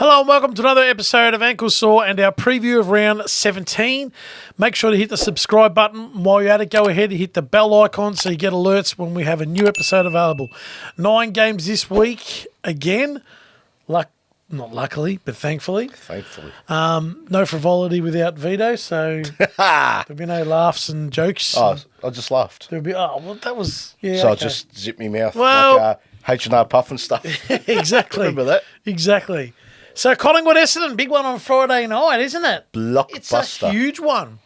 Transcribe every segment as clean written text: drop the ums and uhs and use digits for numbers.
Hello and welcome to another episode of Ankle Sore and our preview of round 17. Make sure to hit the subscribe button. While you're at it, go ahead and hit the bell icon so you get alerts when we have a new episode available. 9 games this week again. Not luckily, but thankfully. No frivolity without Vito, so there'll be no laughs and jokes. Oh, I just laughed. There'll be, that was, yeah. So okay. I just zipped my mouth Well- like H&R Puff and stuff. Exactly. Remember that? Exactly. So Collingwood Essendon, big one on Friday night, isn't it? It's a Blockbuster. huge one.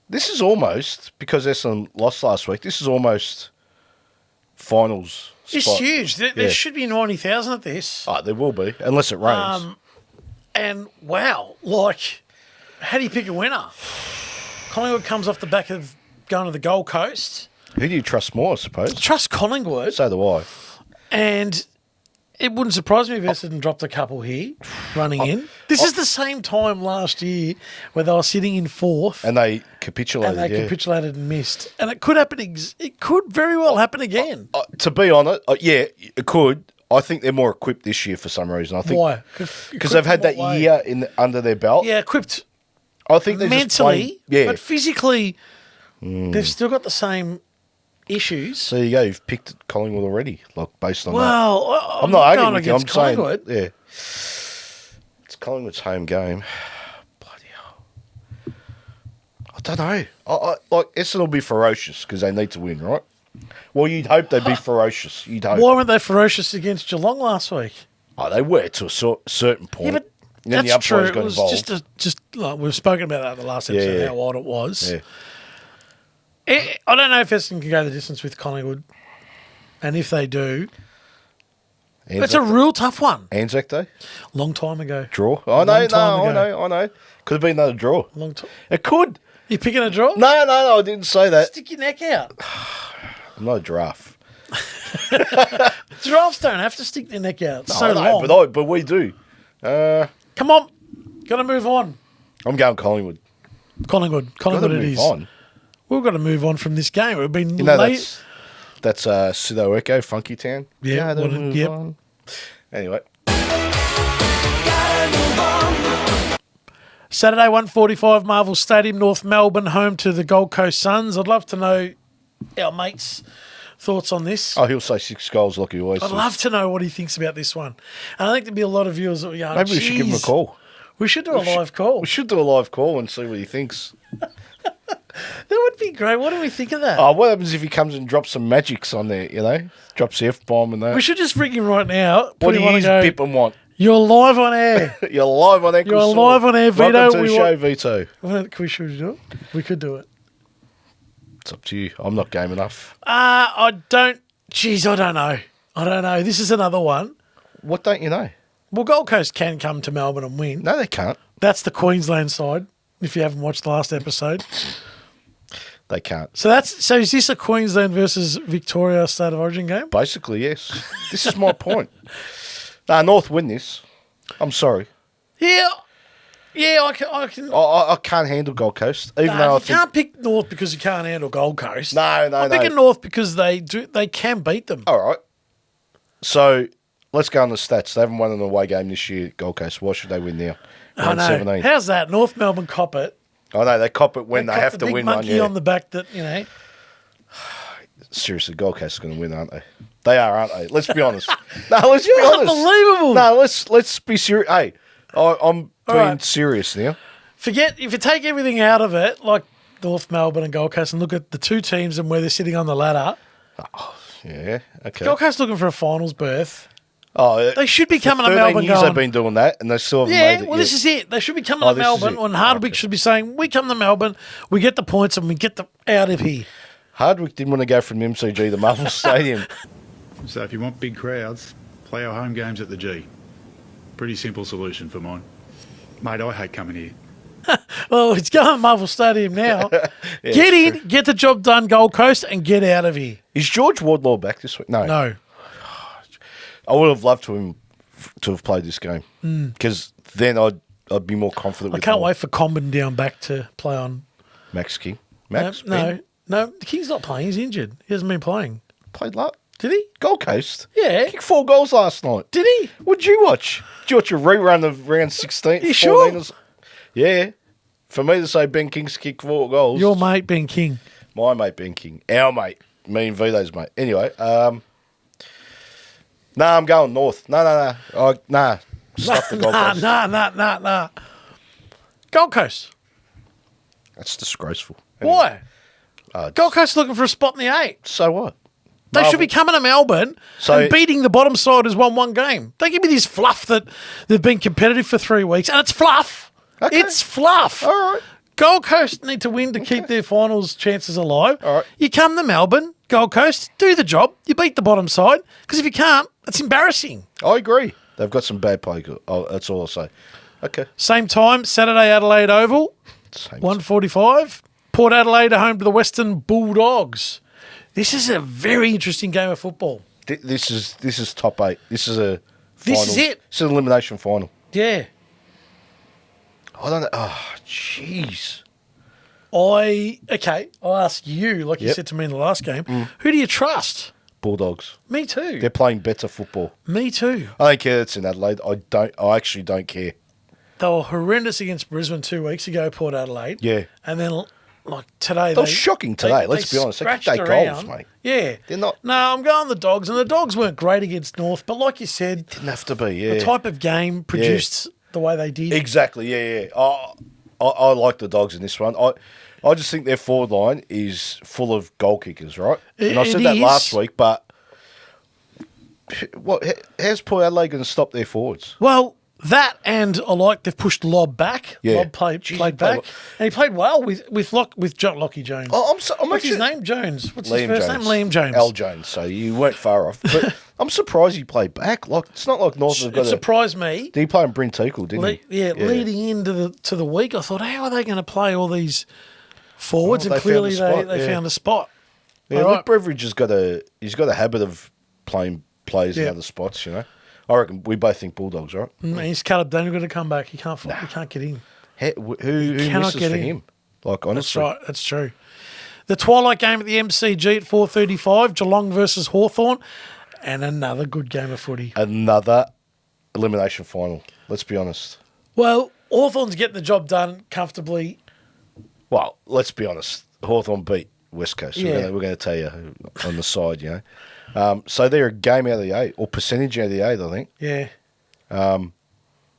This is almost, because Essendon lost last week, this is almost finals It's spot. huge. There should be 90,000 at this. Oh, there will be, unless it rains. And wow, how do you pick a winner? Collingwood comes off the back of going to the Gold Coast. Who do you trust more, I suppose? Trust Collingwood. So do I. And it wouldn't surprise me if Essendon dropped a couple here, running in. This is the same time last year where they were sitting in fourth. And they capitulated, capitulated and missed. And it could happen. It could very well happen again. To be honest, yeah, it could. I think they're more equipped this year for some reason. I think Why? Because they've had that year under their belt. Yeah, equipped I think they're mentally, just playing, but physically, they've still got the same issues. So you go, you've picked Collingwood already, based on that. Well, I'm not arguing going with you. I'm against saying, Collingwood. yeah, it's Collingwood's home game. Bloody hell! I don't know. Like Essendon will be ferocious because they need to win, right? Well, you'd hope they'd be ferocious. You'd hope. Why weren't they ferocious against Geelong last week? Oh, they were to a certain point. Yeah, but and then that's the true. umpires It got was involved. just like we've spoken about that in the last episode. Yeah. How odd it was. Yeah. I don't know if Essendon can go the distance with Collingwood, and if they do, it's a real tough one. Anzac Day Long time ago. draw. I know. Could have been another draw. Long time. It could. You picking a draw? No, I didn't say that. Stick your neck out. I'm not a giraffe. Giraffes don't have to stick their neck out. It's so No, long. but we do. Come on, got to move on. I'm going Collingwood. Collingwood Gotta it move is. on. We've got to move on from this game. We've been You know, late. that's Pseudo Echo, Funky Town. Yeah, Gotta move yep. on. Anyway, Saturday, 1:45, Marvel Stadium, North Melbourne, home to the Gold Coast Suns. I'd love to know our mates' thoughts on this. oh, he'll say 6 goals like he always I'd says. love to know what he thinks about this one. And I think there'd be a lot of viewers that will go, Maybe we should give him a call. We should do a live call. We should do a live call and see what he thinks. That would be great. What do we think of that? Oh, what happens if he comes and drops some magics on there, Drops the F-bomb and that. We should just ring him right now. What do you use Pip and want? You're live on air. You're live on Ankle You're Sore. live on air, Vito. Welcome to the show, Vito. Should we do it? We could do it. It's up to you. I'm not game enough. I don't know. This is another one. What don't you know? Well, Gold Coast can come to Melbourne and win. No, they can't. That's the Queensland side, if you haven't watched the last episode. They can't. So is this a Queensland versus Victoria State of Origin game? Basically, yes. This is my point. North win this. I'm sorry. Yeah, I can. I can't handle Gold Coast, even though I You think. can't pick North because you can't handle Gold Coast. No. I'm picking North because they can beat them. All right. So let's go on the stats. They haven't won an away game this year, Gold Coast. Why should they win now? I know. 17. How's that? North Melbourne cop it. I know they cop it when they cop have the to big win one. monkey Yeah. on the back that Seriously, Gold Coast are going to win, aren't they? They are, aren't they? Let's be honest. No, let's be honest. Unbelievable. No, let's be serious. Hey, I'm being right. serious now. Forget if you take everything out of it, like North Melbourne and Gold Coast, and look at the two teams and where they're sitting on the ladder. Yeah, okay. Gold Coast looking for a finals berth. Oh, They should be coming to 13 Melbourne years going. they've been doing that, and they still haven't Yeah, made it well, yet. this is it. They should be coming Oh, to this is Melbourne, it. and Hardwick Okay. should be saying, "We come to Melbourne, we get the points, and we get out of here." Hardwick didn't want to go from the MCG to Marvel Stadium. So if you want big crowds, play our home games at the G. Pretty simple solution for mine. Mate, I hate coming here. Well, it's going to Marvel Stadium now. Yeah, Get it's in, get the job done, Gold Coast, and get out of here. Is George Wardlaw back this week? No. No. I would have loved to have played this game because then I'd be more confident. I with can't more. wait for Combin down back to play on. Max King. Max? No, the King's not playing. He's injured. He hasn't been playing. Played last. Did he? Gold Coast. Yeah. Kicked 4 goals last night. Did he? What'd you watch? you watch a rerun of round 16? You 14 sure? or yeah. For me to say Ben King's kicked 4 goals. Your mate, Ben King. My mate, Ben King. Our mate. Me and Vito's mate. Anyway, I'm going north. No. Stuff the Gold Coast. Nah. Gold Coast. That's disgraceful. Anyway, Why? uh, Gold Coast looking for a spot in the 8. So what? They Marvel- should be coming to Melbourne So- and beating the bottom side who's won one game. Don't give me this fluff that they've been competitive for 3 weeks. And it's fluff. Okay. It's fluff. All right. Gold Coast need to win to keep their finals chances alive. All right. You come to Melbourne, Gold Coast, do the job. You beat the bottom side. Because if you can't, it's embarrassing. I agree. They've got some bad play. That's all I'll say. Okay. Same time, Saturday, Adelaide Oval, Same 1:45. Port Adelaide are home to the Western Bulldogs. This is a very interesting game of football. This is top 8. This is a This final. is it. It's an elimination final. Yeah. I don't know. Oh, jeez. I'll ask you, like you Yep. said to me in the last game, who do you trust? Bulldogs. Me too. They're playing better football. Me too. I don't care it's in Adelaide. I actually don't care. They were horrendous against Brisbane 2 weeks ago, Port Adelaide. Yeah. And then, like today, They were shocking today, let's be honest. They kicked scratched 8 goals, around. mate. Yeah. They're not- No, I'm going the Dogs, and the Dogs weren't great against North, but like you said, Didn't have to be, yeah. the type of game produced the way they did. Exactly, yeah. I like the Dogs in this one. I just think their forward line is full of goal kickers, right? And I It said that is. last week, but how's Port Adelaide going to stop their forwards? Well, that and I like they've pushed Lob back. Yeah. Lob played Jeez, he back, played well. and he played well with Lockie Jones. I'm What's his actually- name? Jones. What's Liam his first Jones. name? Liam Jones. L. Jones, so you weren't far off. But I'm surprised he played back. Like it's not like North have got It surprised me. Did he play in Bryn Teakle, didn't he? Leading into the week, I thought, how are they going to play all these forwards? Oh, And they clearly found a spot, they yeah. found a spot. Yeah, All Luke right. Beveridge has got a habit of playing players in Yeah. other spots, you know. I reckon we both think Bulldogs, right? He's Caleb Daniel going to come back. He can't get in. Who cannot misses get for in. him? Like That's honestly, right. That's true. The twilight game at the MCG at 4:35, Geelong versus Hawthorn, and another good game of footy. another elimination final. Let's be honest. Well, Hawthorn's getting the job done comfortably. Well, let's be honest. Hawthorn beat West Coast. Yeah. We're going to tell you on the side, you know. So they're a game out of the 8, or percentage out of the 8, I think. Yeah.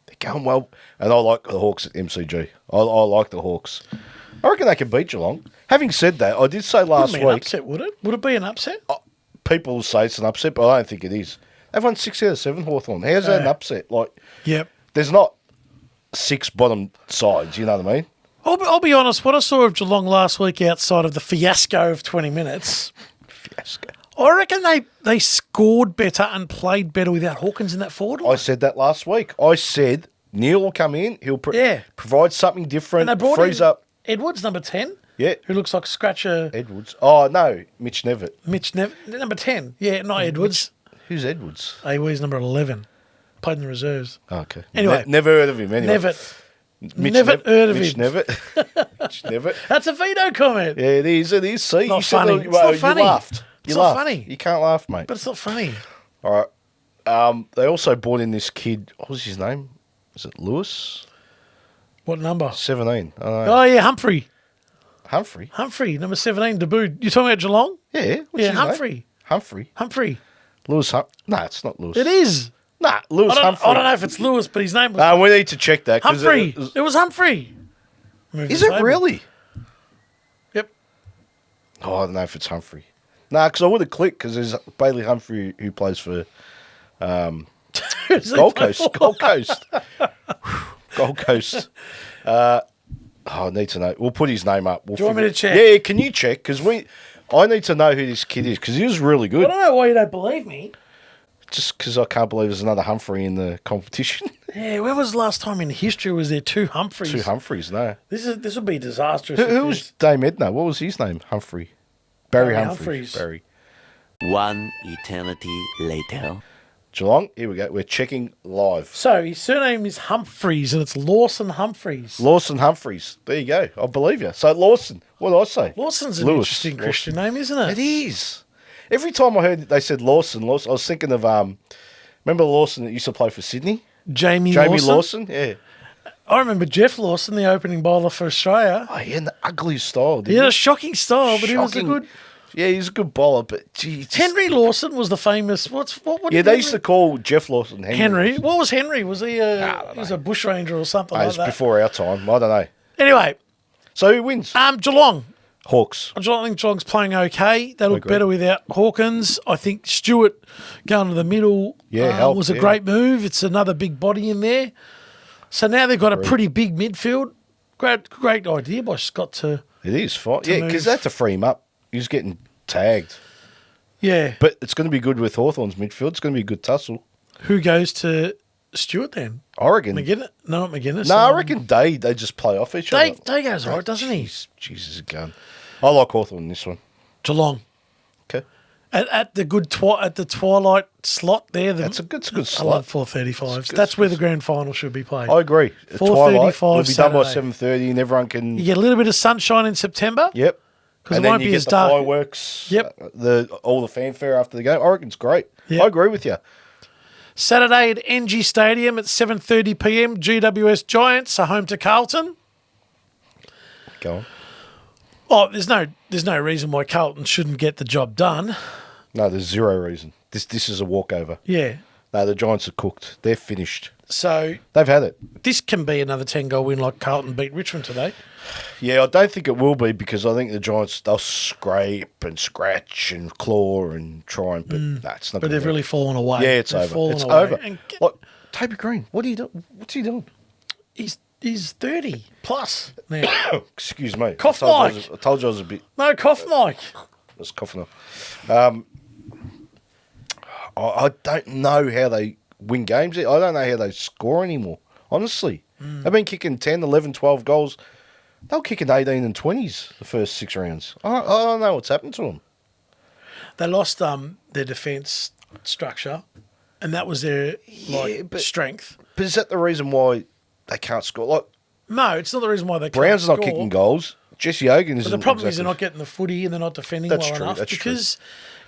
They're going well. And I like the Hawks at MCG. I like the Hawks. I reckon they can beat Geelong. Having said that, I did say last Wouldn't be an week, upset, would it? Would it be an upset? people will say it's an upset, but I don't think it is. They've won 6 out of 7, Hawthorn. How's that an upset? Like, Yep. there's not 6 bottom sides, you know what I mean? I'll be honest, what I saw of Geelong last week outside of the fiasco of 20 minutes, Fiasco. I reckon they scored better and played better without Hawkins in that forward I line. said that last week. I said Neil will come in. He'll Yeah. provide something different. And they brought freeze in up. Edwards, number 10, Yeah. who looks like Scratcher. Edwards. Oh, no. Mitch Nevitt. Number 10. Yeah, not Edwards. Who's Edwards? He's number 11. Played in the reserves. Oh, okay. Anyway. Never heard of him anyway. Never heard of Mitch him. Nevitt. Mitch Nevitt. That's a veto comment. Yeah, it is. It is. See, Not you said funny. that- It's not you funny. laughed. It's You not laughed. funny. You can't laugh, mate. But it's not funny. All right. They also brought in this kid. What was his name? Was it Lewis? What number? 17. I don't know. Oh, yeah, Humphrey. Humphrey. Number 17, debuted. You talking about Geelong? Yeah. What's Yeah, his Humphrey. name? Humphrey. Humphrey. Lewis No, it's not Lewis. It is. Nah, Lewis Humphrey. I don't know if it's Lewis, but his name was No, we need to check that. 'cause Humphrey. It was Humphrey. Is it really? Yep. Oh, I don't know if it's Humphrey. Nah, because I would have clicked because there's Bailey Humphrey who plays for Gold Coast. Gold Coast. Gold Coast. I need to know. We'll put his name up. Do you want me to check? Yeah, can you check? Because I need to know who this kid is because he was really I good. don't know why you don't believe me. Just because I can't believe there's another Humphrey in the competition. Yeah, when was the last time in history was there two Humphreys? 2 Humphreys, no. This would be disastrous. Who was Dame Edna? What was his name? Humphrey. Barry Barry Humphreys. Humphreys. Barry. One eternity later. Geelong, here we go. We're checking live. So his surname is Humphreys, and it's Lawson Humphreys. Lawson Humphreys. There you go. I believe you. So Lawson, what did I say? Lawson's an Lewis. interesting Christian name, isn't it? It is. Every time I heard they said Lawson, I was thinking of remember Lawson that used to play for Sydney? Jamie Jamie Lawson. Lawson, yeah. I remember Jeff Lawson, the opening bowler for Australia. Oh, he had the ugliest style, He had a shocking style, but he was a good. Yeah, he's a good bowler, but gee, Henry Lawson was the famous. What? Yeah, they used to call Jeff Lawson Henry. What was Henry? Was he a? He was a bushranger or something It like was that. before our time. I don't know. Anyway, So who wins? Geelong. Hawks. I think Geelong's playing okay. They look agree. better without Hawkins. I think Stewart going to the middle helped, was a great move. It's another big body in there. So now they've got a pretty big midfield. Great idea by Scott to. It is fine. Yeah, because they had to free him up. He was getting tagged. Yeah. But it's going to be good with Hawthorn's midfield. It's going to be a good tussle. Who goes to Stewart then? I reckon. McGinnis? No, not McGinnis. No, I reckon they just play off each other. Day goes all right, doesn't he? Jesus, a gun. I like Hawthorn in this one. Geelong. Okay. At the good at the twilight slot there. That's a good I slot. love 4:35s. That's where the grand final should be played. I agree. At 4:35 twilight, it'll be done by Saturday. 7:30 and everyone can... You get a little bit of sunshine in September. Yep. 'Cause And it then won't you be get as the dark. fireworks, Yep. all the fanfare after the game. I reckon it's great. Yep. I agree with you. Saturday at ENGIE Stadium at 7:30 p.m. GWS Giants are home to Carlton. Go on. Oh, there's no reason why Carlton shouldn't get the job done. No, there's zero reason. This is a walkover. Yeah. No, the Giants are cooked. They're finished. So They've had it. this can be another 10-goal win like Carlton beat Richmond today. Yeah, I don't think it will be because I think the Giants, they'll scrape and scratch and claw and try and... But no, it's not But gonna they've work. really fallen away. Yeah, it's They've over. fallen It's away. over. And Like, Toby Green, what are you doing? What's he doing? he's 30 plus now. Excuse me. Cough I mic. told you I was a bit... No cough, Mike. I was coughing off. I don't know how they win games. I don't know how they score anymore, honestly. They've been kicking 10, 11, 12 goals. They were kicking 18 and 20s the first 6 rounds. I don't know what's happened to them. They lost their defence structure, and that was their strength. But is that the reason why they can't score? Like, No, it's not the reason why they Brown's can't not score. kicking goals. Jesse Hogan is. But the problem is they're not getting the footy and they're not defending That's well true, enough that's true. because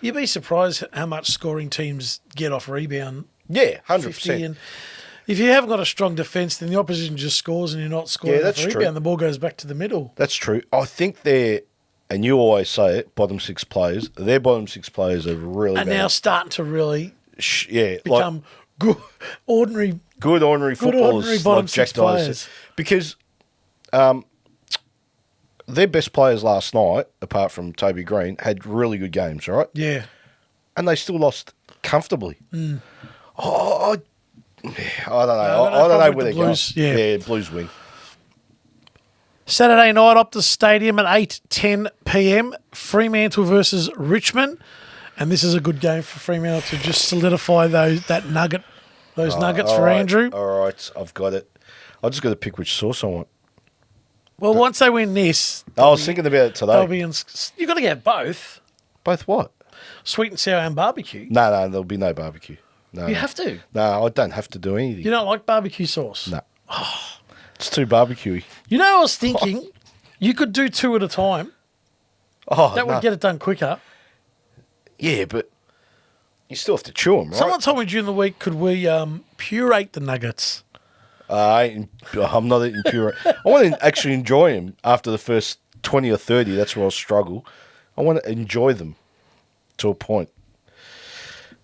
you'd be surprised how much scoring teams get off rebound. Yeah, 50 100%. and if you haven't got a strong defence, then the opposition just scores and you're not scoring Yeah, off that's rebound. true. The ball goes back to the middle. That's true. I think they're, and you always say it, bottom 6 players. Their bottom 6 players are really And bad. now starting to really become become ordinary good ordinary footballers, ordinary bottom like Jack 6 Dyer players. said. Because their best players last night, apart from Toby Green, had really good games, right? Yeah. And they still lost comfortably. I don't know. I don't know where they're going. Blues, yeah. Blues win. Saturday night, Optus Stadium at 8:10 p.m. Fremantle versus Richmond. And this is a good game for Fremantle to just solidify those nuggets All for right, Andrew. All right, I've got it. I just got to pick which sauce I want. Well, once they win this, I was thinking about it they'll today. be in. You've got to get both Both what? sweet and sour and barbecue. No, there'll be no barbecue. No, You no. have to. No, I don't have to do anything. You don't like barbecue sauce? No. It's too barbecuey. You know, I was thinking you could do 2 at a time. Oh, That would get it done quicker. Yeah, but you still have to chew them, right? Someone told me during the week, could we purate the nuggets? I'm not eating pure. I want to actually enjoy them after the first 20 or 30. That's where I'll struggle. I want to enjoy them to a point.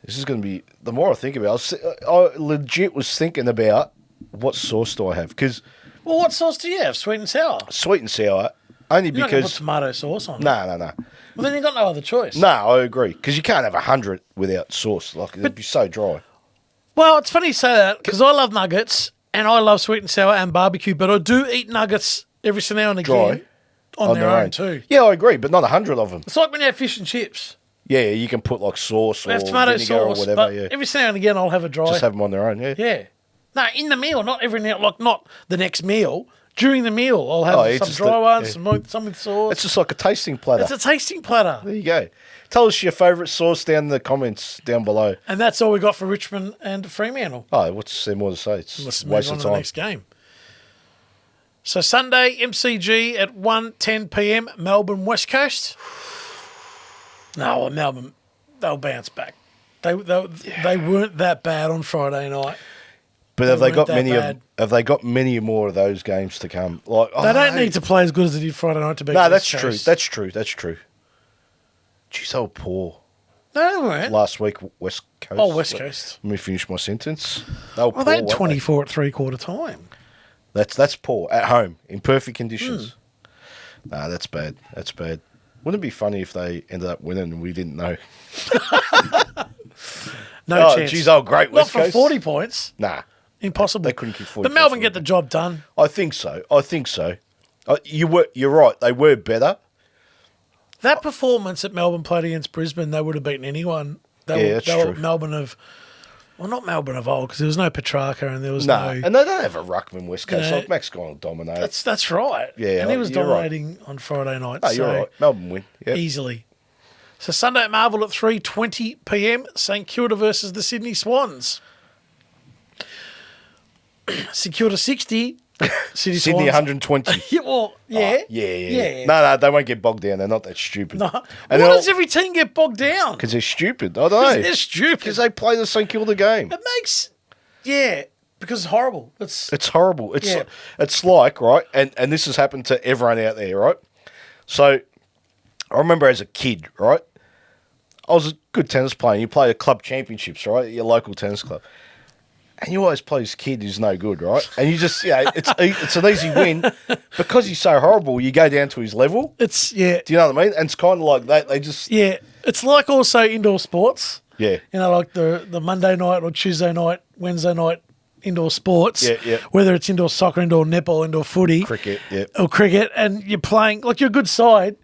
This is going to be... The more I think about it, I legit was thinking about what sauce do I have? Because Well, what sauce do you have? Sweet and sour? sweet and sour, only You're not going to put because... tomato sauce on it. No. Well, then you've got no other choice. No, I agree. Because you can't have 100 without sauce. Like, it'd be so dry. Well, it's funny you say that because I love nuggets and I love sweet and sour and barbecue, but I do eat nuggets every so now and again Dry. on their own too. Yeah, I agree, but not 100 of them. It's like when you have fish and chips. Yeah, you can put like sauce We or have tomato vinegar sauce, or whatever. but Yeah, every so now and again I'll have a dry. just have them on their own. Yeah. Yeah. No, in the meal, not every now, like not the next meal. During the meal, I'll have it's some just dry ones, yeah. some with sauce. It's just like a tasting platter. It's a tasting platter. There you go. Tell us your favourite sauce down in the comments down below. And that's all we got for Richmond and Fremantle. Oh, what's there more to say? It's Let's a move waste on of to the time. next game. So Sunday, MCG at 1:10 p.m. Melbourne West Coast. No, well, Melbourne, they'll bounce back. They weren't that bad on Friday night. But have they got weren't that many? bad. Have they got many more of those games to come? Like They don't need to play as good as they did Friday night to beat. No, West that's Coast. true. That's true. That's true. Jeez, they were poor No, they weren't. last week. West Coast. Oh, West Coast. Let me finish my sentence. They were Well, poor. they had weren't 24 at 3/4 time. That's poor at home in perfect conditions. Hmm. Nah, that's bad. That's bad. Wouldn't it be funny if they ended up winning and we didn't know? No Oh, chance. geez, oh, great Not West for Coast. 40 points. Nah, Impossible. they couldn't kick 40 But Melbourne points. get the job done. I think so. I think so. You're right. They were better. That performance that Melbourne played against Brisbane, they would have beaten anyone. Yeah, that's they were true. Melbourne of, well, not Melbourne of old, because there was no Petrarca and there was No, no. and they don't have a ruckman West Coast. You know, Like Max Gone will dominate. That's right. Yeah, and he was you're right. dominating on Friday night. No, you're so right. Melbourne win. Yep. easily. So Sunday at Marvel at 3:20 p.m. St Kilda versus the Sydney Swans. St Kilda 60. Sydney Swans. 120. Yeah, well, yeah. Yeah. No, they won't get bogged down. They're not that stupid. No. And Why does every team get bogged down? Because they're stupid. I don't know. They're stupid. Because they play the St Kilda game. It makes, yeah, because it's horrible. It's horrible. Yeah. It's like, right, and this has happened to everyone out there, right? So I remember as a kid, right? I was a good tennis player. You play a club championships, right? Your local tennis club. And you always play this kid who's no good, right? And you just, it's an easy win. Because he's so horrible, you go down to his level. It's, yeah. Do you know what I mean? And it's kind of like that. They just... Yeah. It's like also indoor sports. Yeah. You know, like the Monday night or Tuesday night, Wednesday night indoor sports. Yeah. Whether it's indoor soccer, indoor netball, indoor footy. Cricket, yeah. Or cricket. And you're playing, like you're a good side.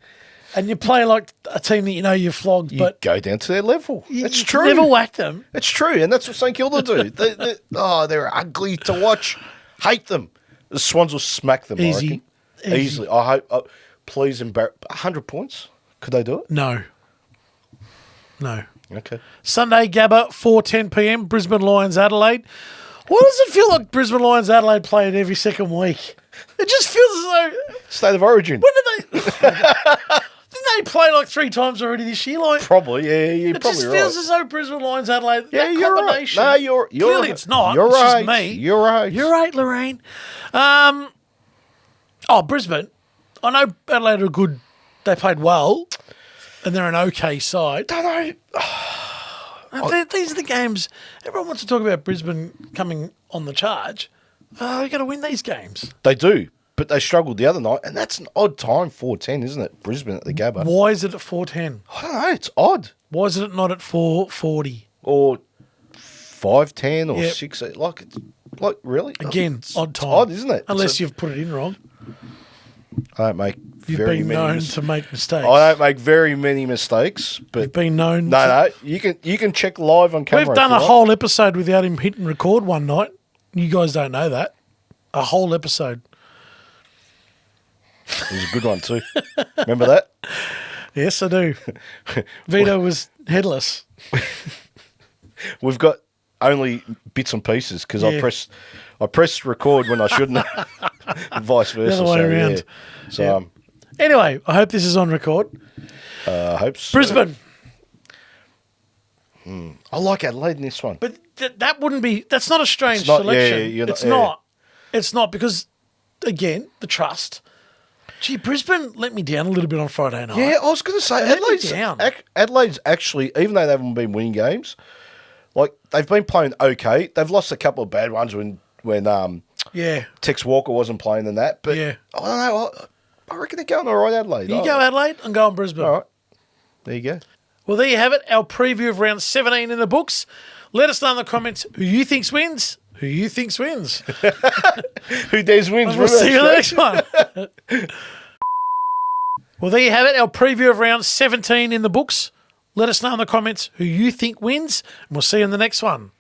And you play like a team that you know you've flogged, You but go down to their level. It's you true. never whack them. It's true, and that's what St Kilda do. They're ugly to watch. Hate them. The Swans will smack them. Easy. I reckon. Easy. Easily. I hope. Please embarrass. 100 points. Could they do it? No. Okay. Sunday, Gabba, 4:10 p.m. Brisbane Lions, Adelaide. Why does it feel like Brisbane Lions, Adelaide play it every second week? It just feels as though. State of origin. When did they? Didn't they play like 3 times already this year? Like Probably. Yeah. You're it probably just right. feels as though Brisbane Lions, Adelaide. Yeah, that you're right. combination. No, you're clearly right. it's not. You're it's right. Just me. You're right. You're right, Lorraine. Brisbane. I know Adelaide are good. They played well, and they're an okay side. Don't know. These are the games. Everyone wants to talk about Brisbane coming on the charge. You got to win these games. They do, but they struggled the other night, and that's an odd time. 4:10, isn't it? Brisbane at the Gabba. Why is it at 4:10? I don't know. It's odd. Why is it not at 4:40? Or 5:10 or Yep. 6. Like really? Again, It's odd time. odd, isn't it? Unless you've put it in wrong. I don't make You've very been many known to make mistakes. I don't make very many mistakes, but You've been known. no, you can check live on camera. We've done if a you whole episode without him hitting record one night. You guys don't know that. A whole episode. like. It was a good one too. Remember that? Yes, I do. Vito was headless. We've got only bits and pieces because Yeah. I pressed record when I shouldn't. Vice versa. The other way so, around. Yeah. So Yeah. Anyway, I hope this is on record. I hope so. Brisbane. I like Adelaide in this one. But that wouldn't be. That's not a strange It's not- selection. yeah, you're not- it's yeah. not. It's not because, again, the trust. Gee, Brisbane let me down a little bit on Friday night. Yeah, I was going to say They let me down. Adelaide's actually, even though they haven't been winning games, like they've been playing okay. They've lost a couple of bad ones when Yeah. Tex Walker wasn't playing in that. But Yeah. I don't know. I reckon they're going all right, Adelaide. You go Adelaide, I'm going Brisbane. All right. There you go. Well, there you have it. Our preview of round 17 in the books. Let us know in the comments who you think wins. Who you think wins. Who dares wins? We'll Remember see you in the that next one. Well, there you have it. Our preview of round 17 in the books. Let us know in the comments who you think wins, and we'll see you in the next one.